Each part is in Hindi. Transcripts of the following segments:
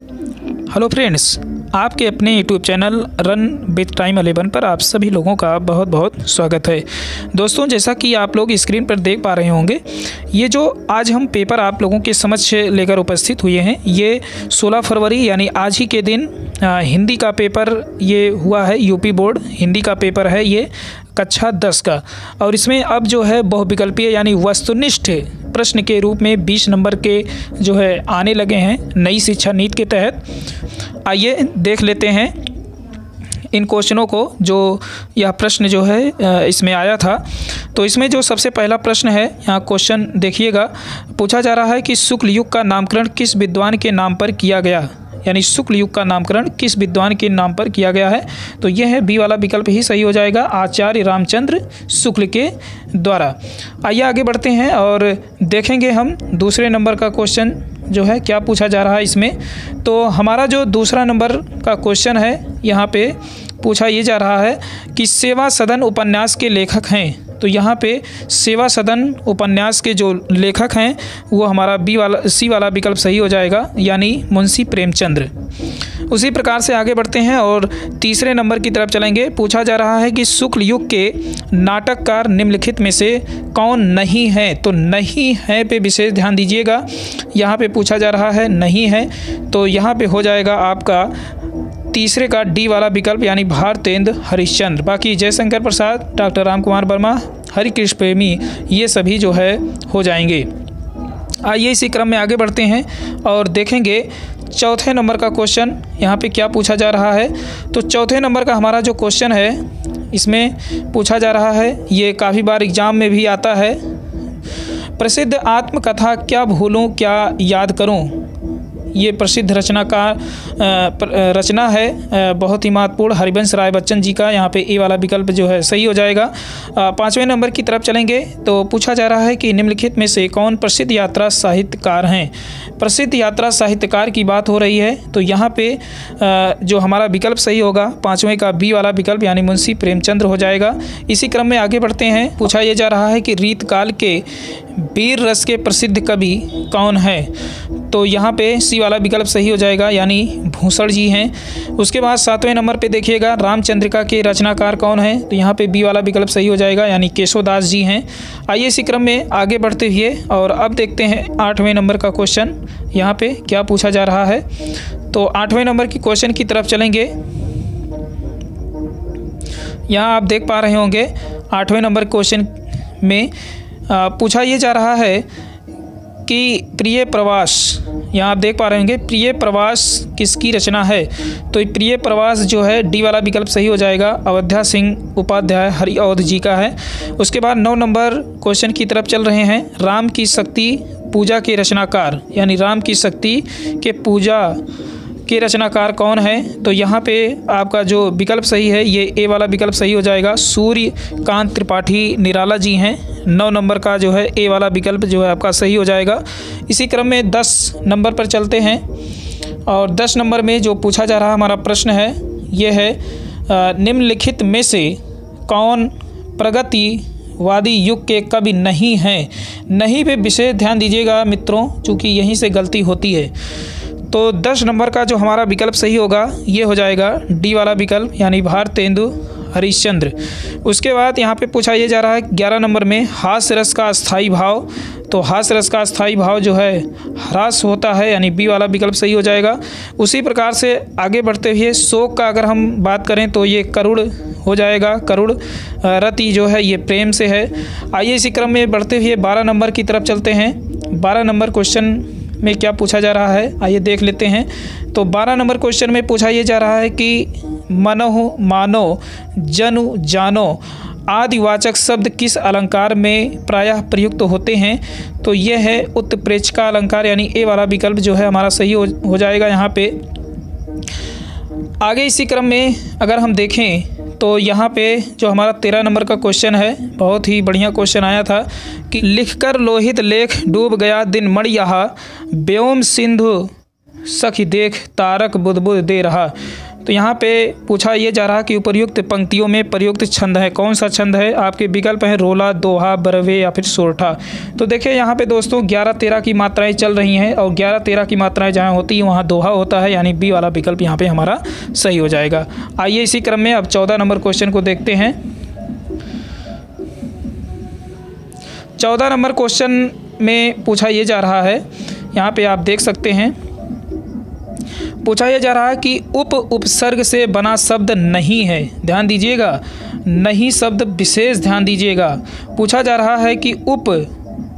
हेलो फ्रेंड्स, आपके अपने YouTube channel run with time 11 पर आप सभी लोगों का बहुत बहुत स्वागत है। दोस्तों, जैसा कि आप लोग स्क्रीन पर देख पा रहे होंगे, ये जो आज हम पेपर आप लोगों के समक्ष लेकर उपस्थित हुए हैं, ये 16 फरवरी यानी आज ही के दिन हिंदी का पेपर ये हुआ है। यूपी बोर्ड हिंदी का पेपर है ये कक्षा 10 का, और इसमें अब जो है बहुविकल्पीय यानी वस्तुनिष्ठ प्रश्न के रूप में 20 नंबर के जो है आने लगे हैं नई शिक्षा नीति के तहत। आइए देख लेते हैं इन क्वेश्चनों को। जो यह प्रश्न जो है इसमें आया था, तो इसमें जो सबसे पहला प्रश्न है, यहाँ क्वेश्चन देखिएगा। पूछा जा रहा है कि शुक्ल युग का नामकरण किस विद्वान के नाम पर किया गया, यानी शुक्ल युग का नामकरण किस विद्वान के नाम पर किया गया है। तो यह है बी वाला विकल्प ही सही हो जाएगा, आचार्य रामचंद्र शुक्ल के द्वारा। आइए आगे बढ़ते हैं और देखेंगे हम दूसरे नंबर का क्वेश्चन जो है क्या पूछा जा रहा है इसमें। तो हमारा जो दूसरा नंबर का क्वेश्चन है, यहाँ पे पूछा ये जा रहा है कि सेवा सदन उपन्यास के लेखक हैं। तो यहाँ पे सेवा सदन उपन्यास के जो लेखक हैं वो हमारा सी वाला विकल्प सही हो जाएगा, यानी मुंशी प्रेमचंद्र। उसी प्रकार से आगे बढ़ते हैं और तीसरे नंबर की तरफ चलेंगे। पूछा जा रहा है कि शुक्ल युग के नाटककार निम्नलिखित में से कौन नहीं है। तो नहीं है पे विशेष ध्यान दीजिएगा। यहाँ पे पूछा जा रहा है नहीं है, तो यहाँ पे हो जाएगा आपका तीसरे का डी वाला विकल्प, यानी भारतेंद्र हरिश्चंद्र। बाकी जयशंकर प्रसाद, डॉक्टर रामकुमार वर्मा, हरिकृष्ण प्रेमी, ये सभी जो है हो जाएंगे। आइए इसी क्रम में आगे बढ़ते हैं और देखेंगे चौथे नंबर का क्वेश्चन यहाँ पे क्या पूछा जा रहा है। तो चौथे नंबर का हमारा जो क्वेश्चन है, इसमें पूछा जा रहा है, ये काफ़ी बार एग्जाम में भी आता है। प्रसिद्ध आत्मकथा क्या भूलूं क्या याद करूं, ये प्रसिद्ध रचना है, बहुत ही महत्वपूर्ण, हरिवंश राय बच्चन जी का। यहाँ पे ए वाला विकल्प जो है सही हो जाएगा। पाँचवें नंबर की तरफ चलेंगे तो पूछा जा रहा है कि निम्नलिखित में से कौन प्रसिद्ध यात्रा साहित्यकार हैं। प्रसिद्ध यात्रा साहित्यकार की बात हो रही है, तो यहाँ पे जो हमारा विकल्प सही होगा पाँचवें का बी वाला विकल्प, यानी मुंशी प्रेमचंद्र हो जाएगा। इसी क्रम में आगे बढ़ते हैं। पूछा यह जा रहा है कि रीतकाल के वीर रस के प्रसिद्ध कवि कौन है। तो यहाँ पे सी वाला विकल्प सही हो जाएगा, यानी भूषण जी हैं। उसके बाद सातवें नंबर पे देखिएगा रामचंद्रिका के रचनाकार कौन है। तो यहाँ पे बी वाला विकल्प सही हो जाएगा, यानी केशवदास जी हैं। आइए इसी क्रम में आगे बढ़ते हुए और अब देखते हैं आठवें नंबर का क्वेश्चन यहाँ पे क्या पूछा जा रहा है। तो आठवें नंबर की क्वेश्चन की तरफ चलेंगे। यहाँ आप देख पा रहे होंगे आठवें नंबर क्वेश्चन में पूछा ये जा रहा है कि प्रिय प्रवास, यहाँ आप देख पा रहे होंगे प्रिय प्रवास किसकी रचना है। तो प्रिय प्रवास जो है डी वाला विकल्प सही हो जाएगा, अवध्या सिंह उपाध्याय हरिऔध जी का है। उसके बाद 9 नंबर क्वेश्चन की तरफ चल रहे हैं। राम की शक्ति पूजा के रचनाकार, यानी राम की शक्ति के पूजा के रचनाकार कौन है। तो यहाँ पे आपका जो विकल्प सही है ये ए वाला विकल्प सही हो जाएगा, सूर्यकांत त्रिपाठी निराला जी हैं। 9 नंबर का जो है ए वाला विकल्प जो है आपका सही हो जाएगा। इसी क्रम में 10 नंबर पर चलते हैं और 10 नंबर में जो पूछा जा रहा हमारा प्रश्न है ये है निम्नलिखित में से कौन प्रगतिवादी युग के कवि नहीं हैं। नहीं पे विशेष ध्यान दीजिएगा मित्रों, चूँकि यहीं से गलती होती है। तो 10 नंबर का जो हमारा विकल्प सही होगा ये हो जाएगा डी वाला विकल्प, यानी भारतेंदु हरिश्चंद्र। उसके बाद यहाँ पे पूछा ये जा रहा है 11 नंबर में हास्य रस का अस्थाई भाव। तो हास्य रस का अस्थाई भाव जो है ह्रास होता है, यानी बी वाला विकल्प सही हो जाएगा। उसी प्रकार से आगे बढ़ते हुए शोक का अगर हम बात करें तो ये करुण हो जाएगा, करुण रति जो है ये प्रेम से है। आइए इसी क्रम में बढ़ते हुए 12 नंबर की तरफ चलते हैं। 12 नंबर क्वेश्चन में क्या पूछा जा रहा है आइए देख लेते हैं। तो 12 नंबर क्वेश्चन में पूछा ये जा रहा है कि मनोह मानो जनु जानो आदिवाचक शब्द किस अलंकार में प्रायः प्रयुक्त होते हैं। तो ये है उत्प्रेक्षिका अलंकार, यानी ए वाला विकल्प जो है हमारा सही हो जाएगा यहाँ पे। आगे इसी क्रम में अगर हम देखें तो यहाँ पे जो हमारा 13 नंबर का क्वेश्चन है, बहुत ही बढ़िया क्वेश्चन आया था कि लिखकर लोहित लेख डूब गया दिन मण यहाँ, व्योम सिंधु सखी देख तारक बुदबुद दे रहा। तो यहाँ पे पूछा ये जा रहा कि उपर्युक्त पंक्तियों में प्रयुक्त छंद है, कौन सा छंद है? आपके विकल्प हैं रोला, दोहा, बरवे या फिर सोरठा। तो देखिए यहाँ पे दोस्तों 11-13 की मात्राएं चल रही हैं और 11-13 की मात्राएं जहाँ होती हैं वहाँ दोहा होता है, यानी बी वाला विकल्प यहाँ पे हमारा सही हो जाएगा। आइए इसी क्रम में अब 14 नंबर क्वेश्चन को देखते हैं। 14 नंबर क्वेश्चन में पूछा ये जा रहा है, यहाँ पे आप देख सकते हैं, पूछा यह जा रहा है कि उपसर्ग से बना शब्द नहीं है। ध्यान दीजिएगा, नहीं शब्द विशेष ध्यान दीजिएगा। पूछा जा रहा है कि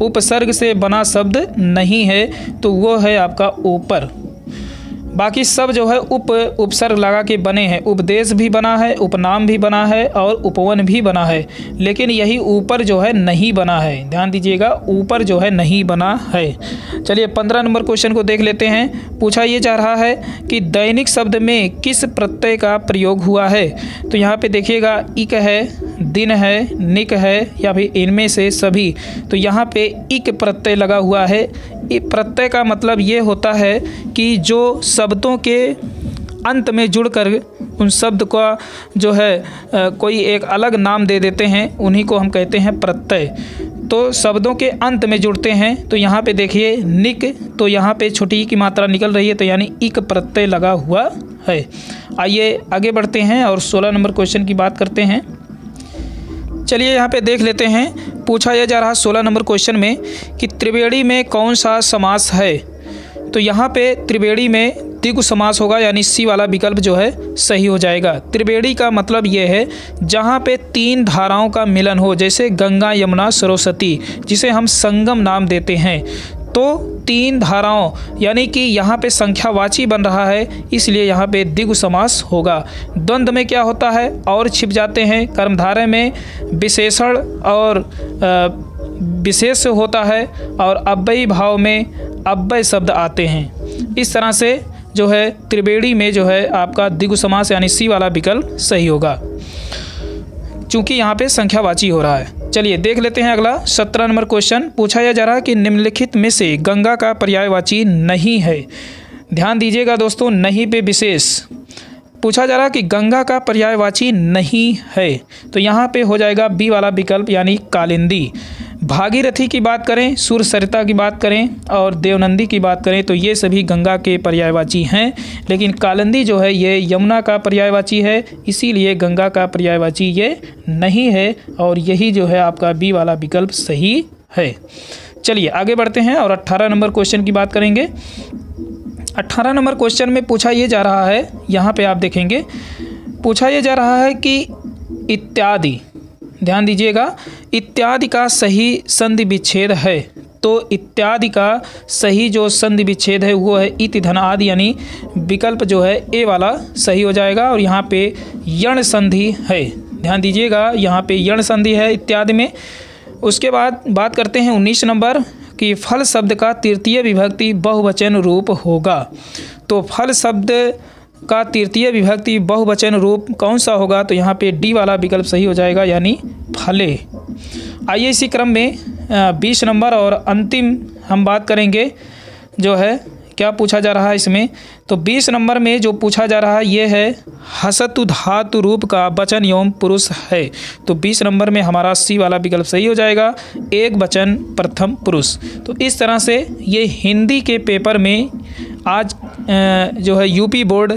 उपसर्ग से बना शब्द नहीं है, तो वो है आपका ऊपर। बाकी सब जो है उपसर्ग लगा के बने हैं। उपदेश भी बना है, उपनाम भी बना है और उपवन भी बना है, लेकिन यही ऊपर जो है नहीं बना है। ध्यान दीजिएगा, ऊपर जो है नहीं बना है। चलिए 15 नंबर क्वेश्चन को देख लेते हैं। पूछा ये जा रहा है कि दैनिक शब्द में किस प्रत्यय का प्रयोग हुआ है? तो यहाँ पे देखिएगा, इक है, दिन है, निक है या फिर इनमें से सभी। तो यहाँ पे इक प्रत्यय लगा हुआ है। प्रत्यय का मतलब ये होता है कि जो शब्दों के अंत में जुड़कर उन शब्द का जो है कोई एक अलग नाम दे देते हैं, उन्हीं को हम कहते हैं प्रत्यय। तो शब्दों के अंत में जुड़ते हैं। तो यहाँ पे देखिए निक, तो यहाँ पे छोटी ई की मात्रा निकल रही है, तो यानी इक प्रत्यय लगा हुआ है। आइए आगे बढ़ते हैं और 16 नंबर क्वेश्चन की बात करते हैं। चलिए यहाँ पे देख लेते हैं। पूछा यह जा रहा 16 नंबर क्वेश्चन में कि त्रिवेणी में कौन सा समास है? तो यहाँ पे त्रिवेणी में द्विगु समास होगा, यानी सी वाला विकल्प जो है सही हो जाएगा। त्रिवेणी का मतलब ये है जहाँ पे 3 धाराओं का मिलन हो, जैसे गंगा, यमुना, सरस्वती, जिसे हम संगम नाम देते हैं। तो 3 धाराओं, यानी कि यहाँ पे संख्यावाची बन रहा है, इसलिए यहाँ पे द्विगु समास होगा। द्वंद्व में क्या होता है? और छिप जाते हैं। कर्मधारय में विशेषण और विशेष होता है और अव्ययी भाव में अव्यय शब्द आते हैं। इस तरह से जो है त्रिवेणी में जो है आपका द्विगु समास यानी सी वाला विकल्प सही होगा, चूँकि यहाँ पे संख्यावाची हो रहा है। चलिए देख लेते हैं अगला 17 नंबर क्वेश्चन। पूछा यह जा रहा है कि निम्नलिखित में से गंगा का पर्यायवाची नहीं है। ध्यान दीजिएगा दोस्तों, नहीं पे विशेष पूछा जा रहा है कि गंगा का पर्यायवाची नहीं है, तो यहाँ पे हो जाएगा बी वाला विकल्प यानी कालिंदी। भागीरथी की बात करें, सुरसरिता की बात करें और देवनंदी की बात करें तो ये सभी गंगा के पर्यायवाची हैं, लेकिन कालिंदी जो है ये यमुना का पर्यायवाची है, इसीलिए गंगा का पर्यायवाची ये नहीं है और यही जो है आपका बी वाला विकल्प सही है। चलिए आगे बढ़ते हैं और 18 नंबर क्वेश्चन की बात करेंगे। 18 नंबर क्वेश्चन में पूछा ये जा रहा है, यहाँ पे आप देखेंगे पूछा ये जा रहा है कि इत्यादि, ध्यान दीजिएगा, इत्यादि का सही संधि विच्छेद है। तो इत्यादि का सही जो संधि विच्छेद है वो है इति धन आदि, यानी विकल्प जो है ए वाला सही हो जाएगा। और यहाँ पे यण संधि है, ध्यान दीजिएगा, यहाँ पे यण संधि है इत्यादि में। उसके बाद बात करते हैं 19 नंबर कि फल शब्द का तृतीय विभक्ति बहुवचन रूप होगा। तो फल शब्द का तृतीय विभक्ति बहुवचन रूप कौन सा होगा? तो यहाँ पे डी वाला विकल्प सही हो जाएगा, यानी फले। आइए इसी क्रम में 20 नंबर और अंतिम हम बात करेंगे, जो है क्या पूछा जा रहा है इसमें। तो 20 नंबर में जो पूछा जा रहा है ये है हसतु धातु रूप का वचन एवं पुरुष है। तो 20 नंबर में हमारा सी वाला विकल्प सही हो जाएगा, एक वचन प्रथम पुरुष। तो इस तरह से ये हिंदी के पेपर में आज जो है यूपी बोर्ड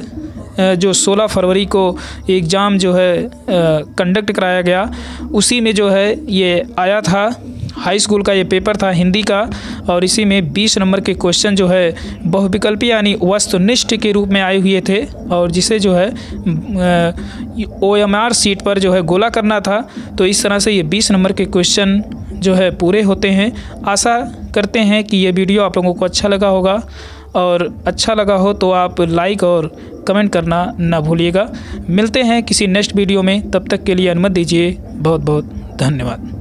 जो 16 फरवरी को एग्ज़ाम जो है कंडक्ट कराया गया, उसी में जो है ये आया था। हाई स्कूल का ये पेपर था हिंदी का, और इसी में 20 नंबर के क्वेश्चन जो है बहुविकल्पी यानी वस्तुनिष्ठ के रूप में आए हुए थे, और जिसे जो है OMR सीट पर जो है गोला करना था। तो इस तरह से ये 20 नंबर के क्वेश्चन जो है पूरे होते हैं। आशा करते हैं कि ये वीडियो आप लोगों को अच्छा लगा होगा, और अच्छा लगा हो तो आप लाइक और कमेंट करना ना भूलिएगा। मिलते हैं किसी नेक्स्ट वीडियो में, तब तक के लिए अनुमति दीजिए। बहुत बहुत धन्यवाद।